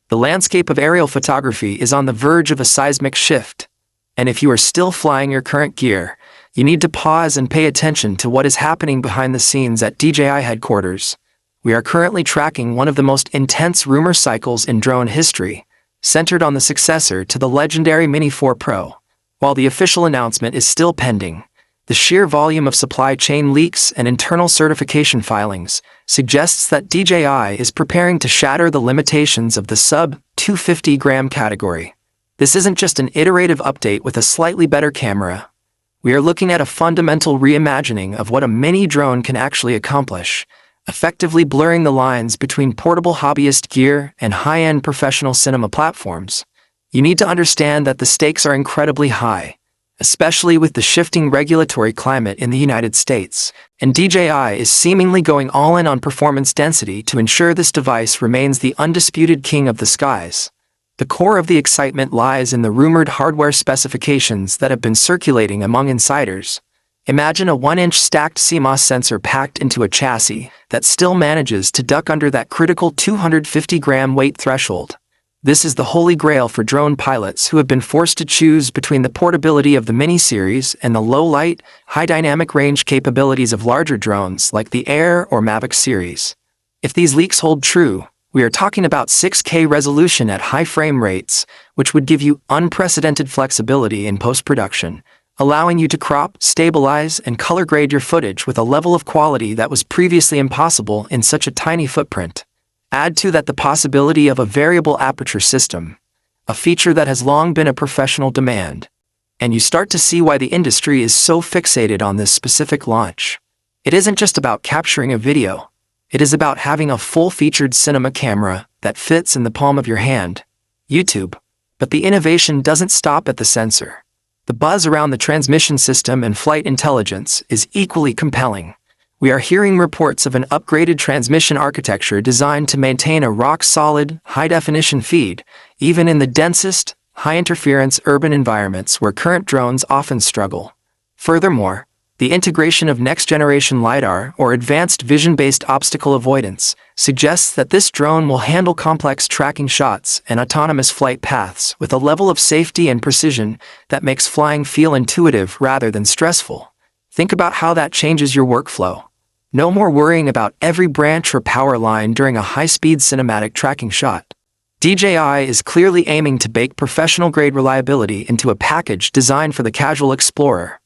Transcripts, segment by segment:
The landscape of aerial photography is on the verge of a seismic shift, and if you are still flying your current gear, you need to pause and pay attention to what is happening behind the scenes at DJI headquarters. We are currently tracking one of the most intense rumor cycles in drone history, centered on the successor to the legendary Mini 4 Pro. While the official announcement is still pending, the sheer volume of supply chain leaks and internal certification filings suggests that DJI is preparing to shatter the limitations of the sub-250-gram category. This isn't just an iterative update with a slightly better camera. We are looking at a fundamental reimagining of what a mini drone can actually accomplish, effectively blurring the lines between portable hobbyist gear and high-end professional cinema platforms. You need to understand that the stakes are incredibly high, especially with the shifting regulatory climate in the United States, and DJI is seemingly going all in on performance density to ensure this device remains the undisputed king of the skies. The core of the excitement lies in the rumored hardware specifications that have been circulating among insiders. Imagine a 1-inch stacked CMOS sensor packed into a chassis that still manages to duck under that critical 250-gram weight threshold. This is the holy grail for drone pilots who have been forced to choose between the portability of the Mini series and the low-light, high-dynamic range capabilities of larger drones like the Air or Mavic series. If these leaks hold true, we are talking about 6K resolution at high frame rates, which would give you unprecedented flexibility in post-production, allowing you to crop, stabilize, and color grade your footage with a level of quality that was previously impossible in such a tiny footprint. Add to that the possibility of a variable aperture system, a feature that has long been a professional demand, and you start to see why the industry is so fixated on this specific launch. It isn't just about capturing a video, it is about having a full-featured cinema camera that fits in the palm of your hand. YouTube. But the innovation doesn't stop at the sensor. The buzz around the transmission system and flight intelligence is equally compelling. We are hearing reports of an upgraded transmission architecture designed to maintain a rock-solid, high-definition feed, even in the densest, high-interference urban environments where current drones often struggle. Furthermore, the integration of next-generation LiDAR or advanced vision-based obstacle avoidance suggests that this drone will handle complex tracking shots and autonomous flight paths with a level of safety and precision that makes flying feel intuitive rather than stressful. Think about how that changes your workflow. No more worrying about every branch or power line during a high-speed cinematic tracking shot. DJI is clearly aiming to bake professional-grade reliability into a package designed for the casual explorer,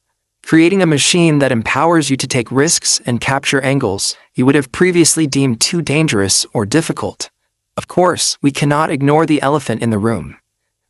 creating a machine that empowers you to take risks and capture angles you would have previously deemed too dangerous or difficult. Of course, we cannot ignore the elephant in the room: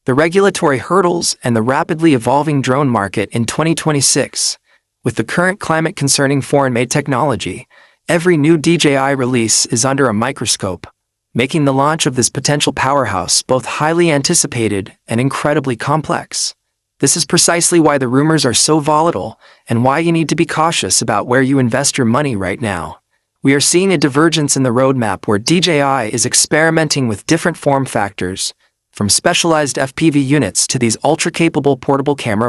the regulatory hurdles and the rapidly evolving drone market in 2026. With the current climate concerning foreign-made technology, every new DJI release is under a microscope, making the launch of this potential powerhouse both highly anticipated and incredibly complex. This is precisely why the rumors are so volatile and why you need to be cautious about where you invest your money right now. We are seeing a divergence in the roadmap where DJI is experimenting with different form factors, from specialized FPV units to these ultra-capable portable camera